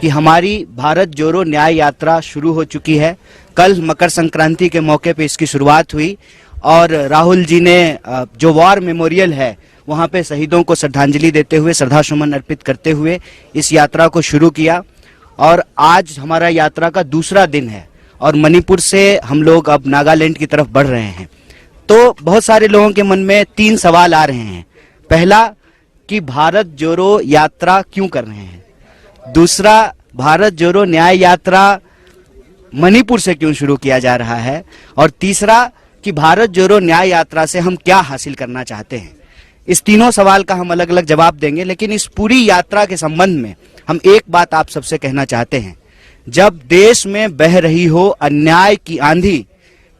कि हमारी भारत जोड़ो न्याय यात्रा शुरू हो चुकी है। कल मकर संक्रांति के मौके पे इसकी शुरुआत हुई और राहुल जी ने जो वॉर मेमोरियल है वहां पे शहीदों को श्रद्धांजलि देते हुए, श्रद्धासुमन अर्पित करते हुए इस यात्रा को शुरू किया। और आज हमारा यात्रा का दूसरा दिन है और मणिपुर से हम लोग अब नागालैंड की तरफ बढ़ रहे हैं। तो बहुत सारे लोगों के मन में 3 सवाल आ रहे हैं। पहला कि भारत जोड़ो यात्रा क्यों कर रहे हैं, दूसरा भारत जोड़ो न्याय यात्रा मणिपुर से क्यों शुरू किया जा रहा है, और तीसरा कि भारत जोड़ो न्याय यात्रा से हम क्या हासिल करना चाहते हैं। इस तीनों सवाल का हम अलग अलग जवाब देंगे, लेकिन इस पूरी यात्रा के संबंध में हम एक बात आप सबसे कहना चाहते हैं। जब देश में बह रही हो अन्याय की आंधी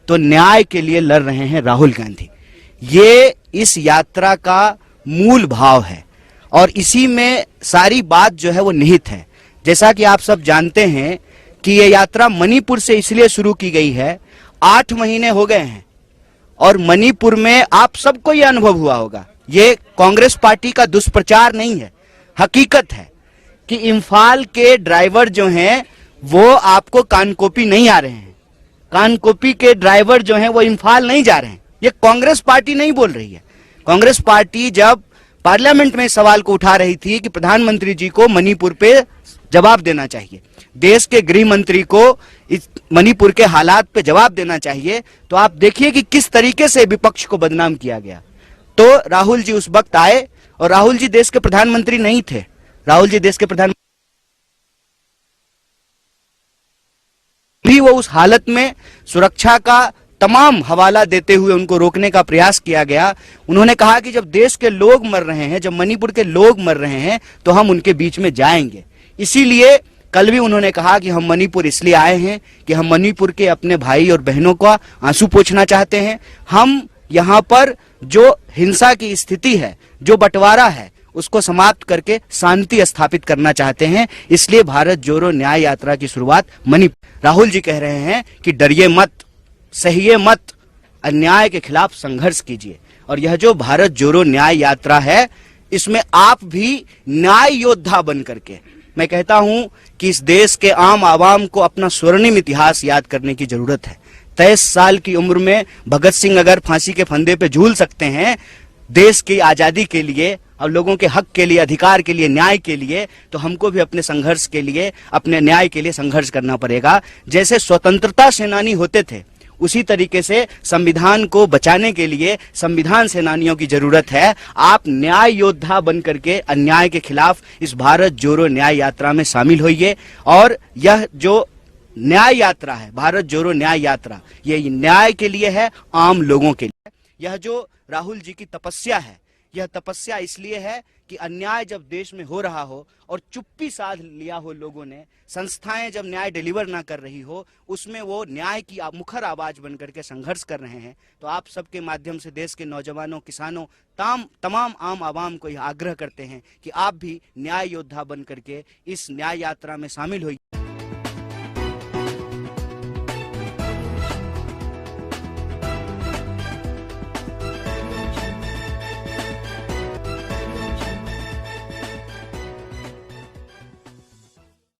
तो न्याय के लिए लड़ रहे हैं राहुल गांधी। ये इस यात्रा का मूल भाव है और इसी में सारी बात जो है वो निहित है। जैसा कि आप सब जानते हैं कि ये यात्रा मणिपुर से इसलिए शुरू की गई है, 8 महीने हो गए हैं और मणिपुर में आप सबको ये अनुभव हुआ होगा, ये कांग्रेस पार्टी का दुष्प्रचार नहीं है, हकीकत है कि इम्फाल के ड्राइवर जो हैं वो आपको कानकोपी नहीं आ रहे हैं, कानकोपी के ड्राइवर जो हैं वो इम्फाल नहीं जा रहे हैं। ये कांग्रेस पार्टी नहीं बोल रही है। कांग्रेस पार्टी जब पार्लियामेंट में इस सवाल को उठा रही थी कि प्रधानमंत्री जी को मणिपुर पे जवाब देना चाहिए, देश के गृह मंत्री को इस मणिपुर के हालात पे जवाब देना चाहिए, तो आप देखिए कि किस तरीके से विपक्ष को बदनाम किया गया। तो राहुल जी उस वक्त आए और राहुल जी देश के प्रधानमंत्री नहीं थे, राहुल जी देश के प्रधानमंत्री भी वो उस हालत में सुरक्षा का तमाम हवाला देते हुए उनको रोकने का प्रयास किया गया। उन्होंने कहा कि जब देश के लोग मर रहे हैं, जब मणिपुर के लोग मर रहे हैं तो हम उनके बीच में जाएंगे। इसीलिए कल भी उन्होंने कहा कि हम मणिपुर इसलिए आए हैं कि हम मणिपुर के अपने भाई और बहनों का आंसू पोंछना चाहते हैं। हम यहाँ पर जो हिंसा की स्थिति है, जो बंटवारा है, उसको समाप्त करके शांति स्थापित करना चाहते हैं। इसलिए भारत जोड़ो न्याय यात्रा की शुरुआत मणिपुर। राहुल जी कह रहे हैं कि डरिए मत, सहिए मत, अन्याय के खिलाफ संघर्ष कीजिए। और यह जो भारत जोड़ो न्याय यात्रा है, इसमें आप भी न्याय योद्धा बन करके, मैं कहता हूं कि इस देश के आम आवाम को अपना स्वर्णिम इतिहास याद करने की जरूरत है। 23 साल की उम्र में भगत सिंह अगर फांसी के फंदे पे झूल सकते हैं देश की आजादी के लिए और लोगों के हक के लिए, अधिकार के लिए, न्याय के लिए, तो हमको भी अपने संघर्ष के लिए, अपने न्याय के लिए संघर्ष करना पड़ेगा। जैसे स्वतंत्रता सेनानी होते थे, उसी तरीके से संविधान को बचाने के लिए संविधान सेनानियों की जरूरत है। आप न्याय योद्धा बन करके अन्याय के खिलाफ इस भारत जोड़ो न्याय यात्रा में शामिल होइए। और यह जो न्याय यात्रा है, भारत जोड़ो न्याय यात्रा, ये न्याय के लिए है, आम लोगों के लिए। यह जो राहुल जी की तपस्या है, यह तपस्या इसलिए है कि अन्याय जब देश में हो रहा हो और चुप्पी साध लिया हो लोगों ने, संस्थाएं जब न्याय डिलीवर ना कर रही हो, उसमें वो न्याय की मुखर आवाज बन करके संघर्ष कर रहे हैं। तो आप सबके माध्यम से देश के नौजवानों, किसानों, तमाम आम आवाम को यह आग्रह करते हैं कि आप भी न्याय योद्धा बन करके इस न्याय यात्रा में शामिल होइए।